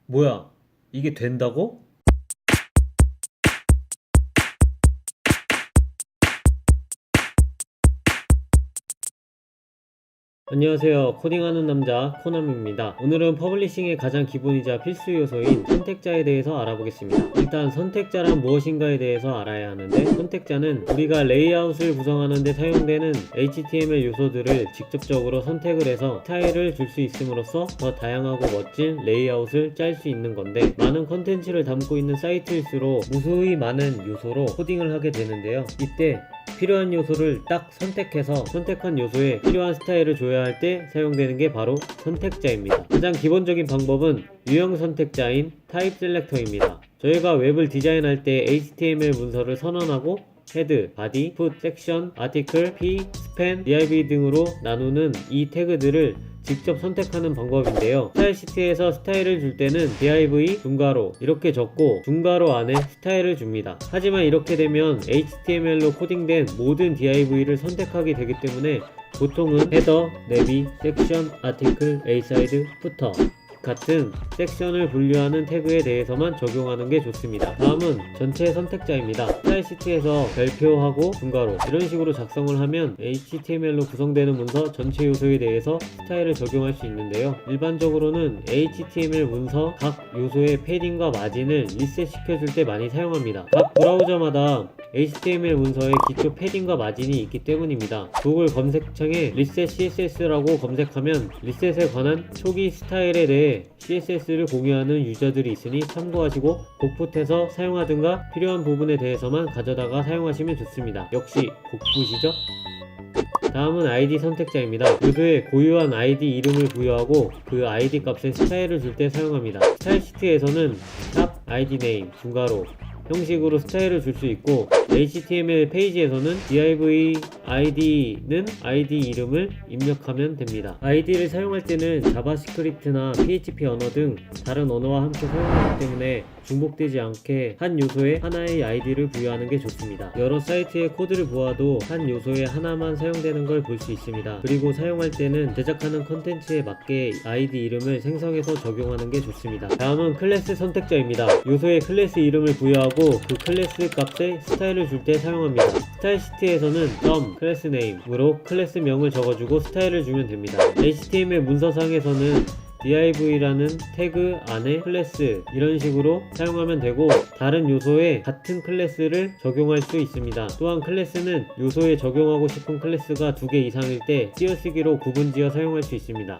뭐야? 이게 된다고? 안녕하세요. 코딩하는 남자 코남입니다. 오늘은 퍼블리싱의 가장 기본이자 필수 요소인 선택자에 대해서 알아보겠습니다. 일단 선택자란 무엇인가에 대해서 알아야 하는데, 선택자는 우리가 레이아웃을 구성하는 데 사용되는 HTML 요소들을 직접적으로 선택을 해서 스타일을 줄 수 있음으로써 더 다양하고 멋진 레이아웃을 짤 수 있는 건데, 많은 컨텐츠를 담고 있는 사이트일수록 무수히 많은 요소로 코딩을 하게 되는데요. 이때 필요한 요소를 딱 선택해서 선택한 요소에 필요한 스타일을 줘야 할 때 사용되는 게 바로 선택자입니다. 가장 기본적인 방법은 유형 선택자인 타입 셀렉터입니다. 저희가 웹을 디자인할 때 HTML 문서를 선언하고 헤드, 바디, 풋, 섹션, 아티클, p, 스팬, div 등으로 나누는 이 태그들을 직접 선택하는 방법인데요. 스타일 시트에서 스타일을 줄 때는 div 중괄호 이렇게 적고 중괄호 안에 스타일을 줍니다. 하지만 이렇게 되면 HTML로 코딩된 모든 div를 선택하게 되기 때문에 보통은 헤더, 내비, 섹션, 아티클, A사이드, 푸터 같은 섹션을 분류하는 태그에 대해서만 적용하는 게 좋습니다. 다음은 전체 선택자입니다. 스타일 시트에서 별표하고 중괄호 이런 식으로 작성을 하면 HTML로 구성되는 문서 전체 요소에 대해서 스타일을 적용할 수 있는데요. 일반적으로는 HTML 문서 각 요소의 패딩과 마진을 리셋 시켜줄 때 많이 사용합니다. 각 브라우저마다 HTML 문서에 기초 패딩과 마진이 있기 때문입니다. 구글 검색창에 리셋 CSS라고 검색하면 리셋에 관한 초기 스타일에 대해 CSS를 공유하는 유저들이 있으니 참고하시고 복붙해서 사용하든가 필요한 부분에 대해서만 가져다가 사용하시면 좋습니다. 역시 복붙이죠? 다음은 ID 선택자입니다. 요소에 고유한 ID 이름을 부여하고 그 ID 값에 스타일을 줄 때 사용합니다. 스타일 시트에서는 샵 ID name 중괄호 형식으로 스타일을 줄 수 있고, HTML 페이지에서는 div id는 id 이름을 입력하면 됩니다. id를 사용할 때는 자바스크립트나 PHP 언어 등 다른 언어와 함께 사용하기 때문에 중복되지 않게 한 요소에 하나의 id를 부여하는 게 좋습니다. 여러 사이트의 코드를 보아도 한 요소에 하나만 사용되는 걸 볼 수 있습니다. 그리고 사용할 때는 제작하는 컨텐츠에 맞게 id 이름을 생성해서 적용하는 게 좋습니다. 다음은 클래스 선택자입니다. 요소에 클래스 이름을 부여하고 그 클래스 값에 스타일을 줄 때 사용합니다. 스타일 시트에서는 class name으로 클래스 명을 적어주고 스타일을 주면 됩니다. HTML 문서상에서는 div라는 태그 안에 클래스 이런 식으로 사용하면 되고, 다른 요소에 같은 클래스를 적용할 수 있습니다. 또한 클래스는 요소에 적용하고 싶은 클래스가 2개 이상일 때 띄어쓰기로 구분지어 사용할 수 있습니다.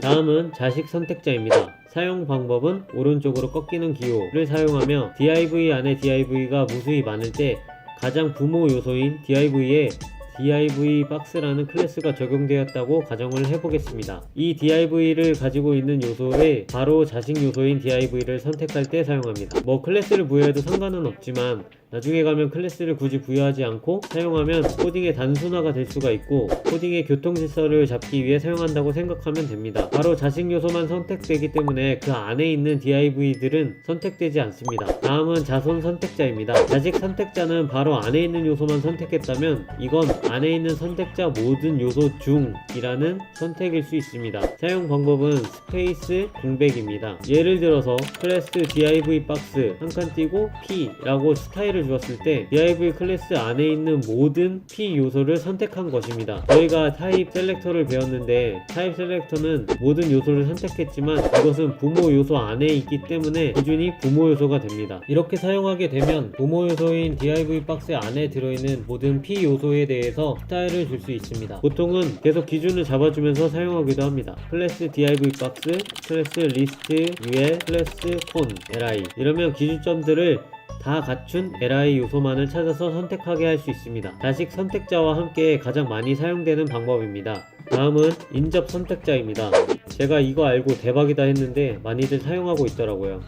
다음은 자식 선택자입니다. 사용 방법은 오른쪽으로 꺾이는 기호를 사용하며 div 안에 div가 무수히 많을 때 가장 부모 요소인 div에 div 박스라는 클래스가 적용되었다고 가정을 해보겠습니다. 이 div를 가지고 있는 요소에 바로 자식 요소인 div를 선택할 때 사용합니다. 클래스를 부여해도 상관은 없지만 나중에 가면 클래스를 굳이 부여하지 않고 사용하면 코딩의 단순화가 될 수가 있고 코딩의 교통질서를 잡기 위해 사용한다고 생각하면 됩니다. 바로 자식 요소만 선택되기 때문에 그 안에 있는 div들은 선택되지 않습니다. 다음은 자손 선택자입니다. 자식 선택자는 바로 안에 있는 요소만 선택했다면 이건 안에 있는 선택자 모든 요소 중이라는 선택일 수 있습니다. 사용 방법은 스페이스 공백입니다. 예를 들어서 클래스 div 박스 한 칸 띄고 p라고 스타일을 주었을 때 div 클래스 안에 있는 모든 p 요소를 선택한 것입니다. 저희가 타입 셀렉터를 배웠는데 타입 셀렉터는 모든 요소를 선택했지만 이것은 부모 요소 안에 있기 때문에 기준이 부모 요소가 됩니다. 이렇게 사용하게 되면 부모 요소인 div 박스 안에 들어있는 모든 p 요소에 대해서 스타일을 줄 수 있습니다. 보통은 계속 기준을 잡아주면서 사용하기도 합니다. 클래스 div 박스, 클래스 리스트 ul, 클래스 폰, li 이러면 기준점들을 다 갖춘 li 요소만을 찾아서 선택하게 할 수 있습니다. 자식 선택자와 함께 가장 많이 사용되는 방법입니다. 다음은 인접 선택자입니다. 제가 이거 알고 대박이다 했는데 많이들 사용하고 있더라고요.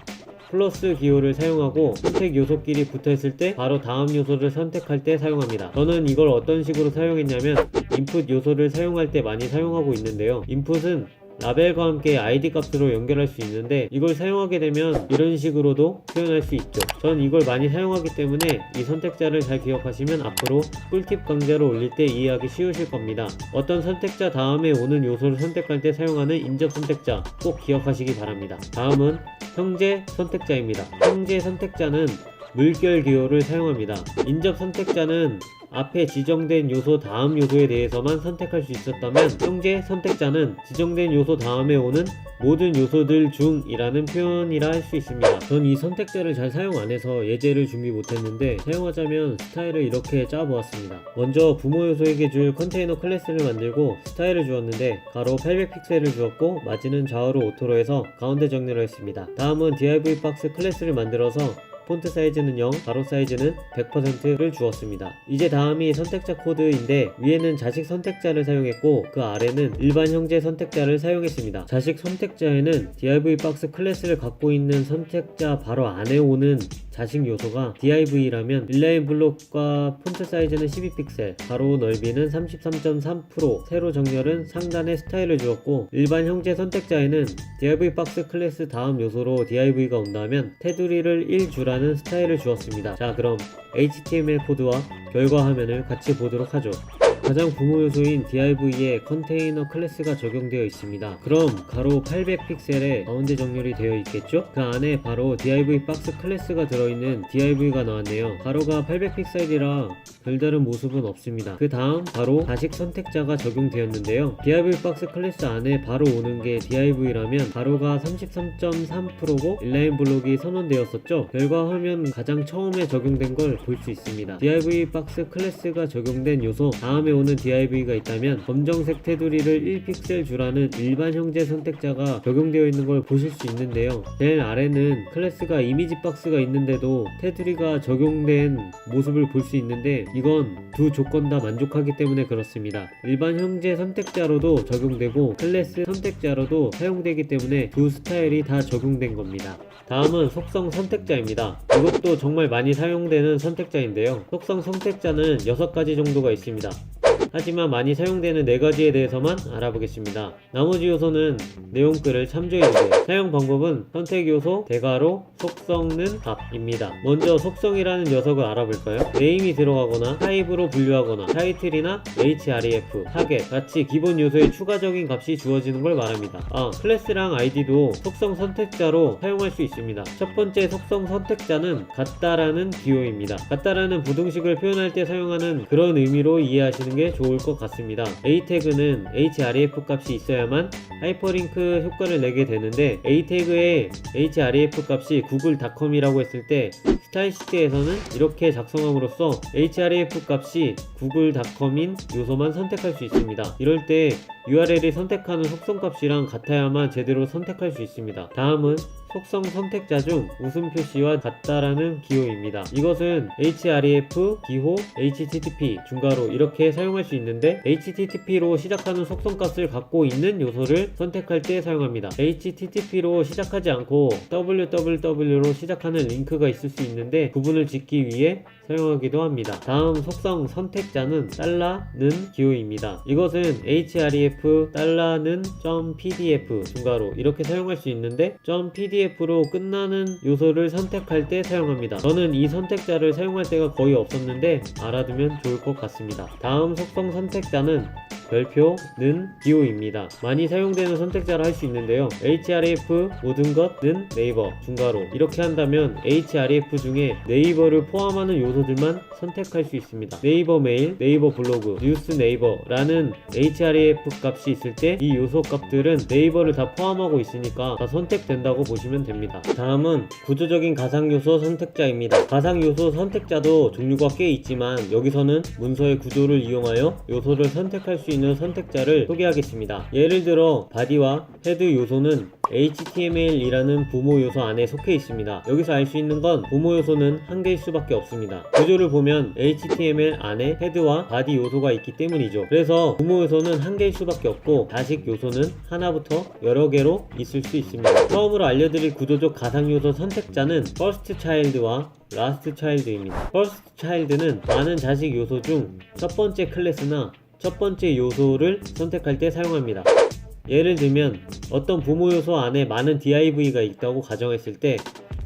플러스 기호를 사용하고 선택 요소끼리 붙어있을 때 바로 다음 요소를 선택할 때 사용합니다. 저는 이걸 어떤 식으로 사용했냐면 인풋 요소를 사용할 때 많이 사용하고 있는데요. 인풋은 라벨과 함께 ID 값으로 연결할 수 있는데 이걸 사용하게 되면 이런 식으로도 표현할 수 있죠. 전 이걸 많이 사용하기 때문에 이 선택자를 잘 기억하시면 앞으로 꿀팁 강좌를 올릴 때 이해하기 쉬우실 겁니다. 어떤 선택자 다음에 오는 요소를 선택할 때 사용하는 인접 선택자 꼭 기억하시기 바랍니다. 다음은 형제 선택자입니다. 형제 선택자는 물결 기호를 사용합니다. 인접 선택자는 앞에 지정된 요소 다음 요소에 대해서만 선택할 수 있었다면 형제 선택자는 지정된 요소 다음에 오는 모든 요소들 중이라는 표현이라 할 수 있습니다. 전 이 선택자를 잘 사용 안 해서 예제를 준비 못했는데 사용하자면 스타일을 이렇게 짜보았습니다. 먼저 부모 요소에게 줄 컨테이너 클래스를 만들고 스타일을 주었는데 가로 800픽셀을 주었고 마진은 좌우로 오토로 해서 가운데 정렬을 했습니다. 다음은 div 박스 클래스를 만들어서 폰트 사이즈는 0, 가로 사이즈는 100%를 주었습니다. 이제 다음이 선택자 코드인데 위에는 자식 선택자를 사용했고 그 아래는 일반 형제 선택자를 사용했습니다. 자식 선택자에는 div 박스 클래스를 갖고 있는 선택자 바로 안에 오는 자식 요소가 div라면 인라인 블록과 폰트 사이즈는 12픽셀, 가로 넓이는 33.3%, 세로 정렬은 상단에 스타일을 주었고 일반 형제 선택자에는 div 박스 클래스 다음 요소로 div가 온다면 테두리를 1주라는 스타일을 주었습니다. 자, 그럼 HTML 코드와 결과 화면을 같이 보도록 하죠. 가장 부모 요소인 div에 컨테이너 클래스가 적용되어 있습니다. 그럼 가로 800픽셀에 가운데 정렬이 되어 있겠죠? 그 안에 바로 div 박스 클래스가 들어있는 div가 나왔네요. 가로가 800픽셀이라 별다른 모습은 없습니다. 그 다음 바로 자식 선택자가 적용되었는데요. div 박스 클래스 안에 바로 오는 게 div라면 가로가 33.3%고 인라인 블록이 선언되었었죠. 결과 화면 가장 처음에 적용된 걸 볼 수 있습니다. div 박스 클래스가 적용된 요소 다음에 오는 div가 있다면 검정색 테두리를 1픽셀 주라는 일반 형제 선택자가 적용되어 있는 걸 보실 수 있는데요. 제일 아래는 클래스가 이미지 박스가 있는데도 테두리가 적용된 모습을 볼 수 있는데 이건 두 조건 다 만족하기 때문에 그렇습니다. 일반 형제 선택자로도 적용되고 클래스 선택자로도 사용되기 때문에 두 스타일이 다 적용된 겁니다. 다음은 속성 선택자입니다. 이것도 정말 많이 사용되는 선택자인데요. 속성 선택자는 6가지 정도가 있습니다. 하지만 많이 사용되는 4가지에 대해서만 알아보겠습니다. 나머지 요소는 내용글을 참조해주세요. 사용 방법은 선택 요소, 대괄호, 속성는 답입니다. 먼저 속성이라는 녀석을 알아볼까요? 네임이 들어가거나 타입으로 분류하거나 타이틀이나 href, 타겟 같이 기본 요소에 추가적인 값이 주어지는 걸 말합니다. 클래스랑 id도 속성 선택자로 사용할 수 있습니다. 첫 번째 속성 선택자는 같다라는 기호입니다. 같다라는 부등식을 표현할 때 사용하는 그런 의미로 이해하시는 게 좋을 것 같습니다. a 태그는 href 값이 있어야만 하이퍼링크 효과를 내게 되는데 a 태그의 href 값이 구글닷컴이라고 했을 때 스타일시트에서는 이렇게 작성함으로써 href 값이 구글닷컴인 요소만 선택할 수 있습니다. 이럴 때 URL이 선택하는 속성 값이랑 같아야만 제대로 선택할 수 있습니다. 다음은 속성 선택자 중 웃음 표시와 같다라는 기호입니다. 이것은 href, 기호, http, 중괄호 이렇게 사용할 수 있는데 http로 시작하는 속성 값을 갖고 있는 요소를 선택할 때 사용합니다. http로 시작하지 않고 www로 시작하는 링크가 있을 수 있는데 구분을 짓기 위해 사용하기도 합니다. 다음 속성 선택자는 는 기호입니다. 이것은 href, 는 .pdf, 중괄호 이렇게 사용할 수 있는데 .pdf로 끝나는 요소를 선택할 때 사용합니다. 저는 이 선택자를 사용할 때가 거의 없었는데 알아두면 좋을 것 같습니다. 다음 속성 선택자는 별표는 기호입니다. 많이 사용되는 선택자를 할 수 있는데요. href 모든 것는 네이버, 중괄호 이렇게 한다면 href 중에 네이버를 포함하는 요소들만 선택할 수 있습니다. 네이버 메일, 네이버 블로그, 뉴스 네이버라는 href 값이 있을 때 이 요소 값들은 네이버를 다 포함하고 있으니까 다 선택된다고 보시면 됩니다. 다음은 구조적인 가상요소 선택자입니다. 가상요소 선택자도 종류가 꽤 있지만 여기서는 문서의 구조를 이용하여 요소를 선택할 수 있는 선택자를 소개하겠습니다. 예를 들어 바디와 헤드 요소는 HTML이라는 부모 요소 안에 속해 있습니다. 여기서 알 수 있는 건 부모 요소는 한 개일 수밖에 없습니다. 구조를 보면 HTML 안에 헤드와 바디 요소가 있기 때문이죠. 그래서 부모 요소는 한 개일 수밖에 없고 자식 요소는 하나부터 여러 개로 있을 수 있습니다. 처음으로 알려드릴 구조적 가상 요소 선택자는 first child와 last child입니다. first child는 많은 자식 요소 중 첫 번째 클래스나 첫 번째 요소를 선택할 때 사용합니다. 예를 들면 어떤 부모 요소 안에 많은 div가 있다고 가정했을 때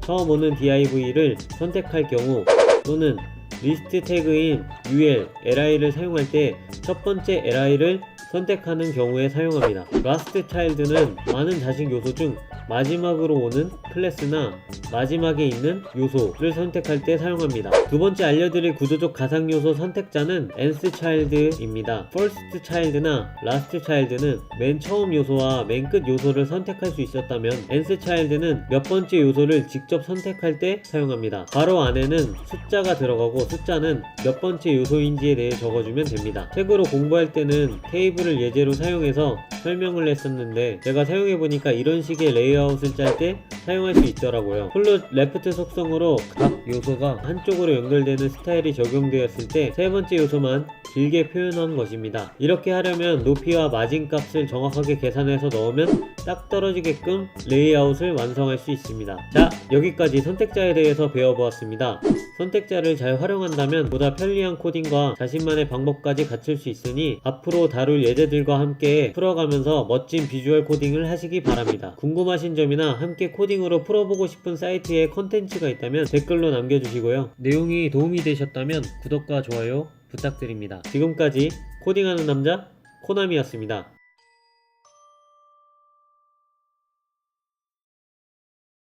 처음 오는 div를 선택할 경우, 또는 리스트 태그인 ul, li를 사용할 때 첫 번째 li를 선택하는 경우에 사용합니다. last child는 많은 자식 요소 중 마지막으로 오는 클래스나 마지막에 있는 요소를 선택할 때 사용합니다. 두 번째 알려드릴 구조적 가상 요소 선택자는 nth child입니다. first child나 last child는 맨 처음 요소와 맨 끝 요소를 선택할 수 있었다면, nth child는 몇 번째 요소를 직접 선택할 때 사용합니다. 괄호 안에는 숫자가 들어가고 숫자는 몇 번째 요소인지에 대해 적어주면 됩니다. 책으로 공부할 때는 테이블을 예제로 사용해서 설명을 했었는데, 제가 사용해보니까 이런 식의 레이아웃을 짤 때 사용할 수 있더라고요. 플롯 레프트 속성으로 각 요소가 한쪽으로 연결되는 스타일이 적용되었을 때 세 번째 요소만 길게 표현한 것입니다. 이렇게 하려면 높이와 마진 값을 정확하게 계산해서 넣으면 딱 떨어지게끔 레이아웃을 완성할 수 있습니다. 자, 여기까지 선택자에 대해서 배워보았습니다. 선택자를 잘 활용한다면 보다 편리한 코딩과 자신만의 방법까지 갖출 수 있으니 앞으로 다룰 예제들과 함께 풀어가면서 멋진 비주얼 코딩을 하시기 바랍니다. 궁금하신 점이나 함께 코딩으로 풀어보고 싶은 사이트에 컨텐츠가 있다면 댓글로 남겨주시고요. 내용이 도움이 되셨다면 구독과 좋아요 부탁드립니다. 지금까지 코딩하는 남자 코나미였습니다.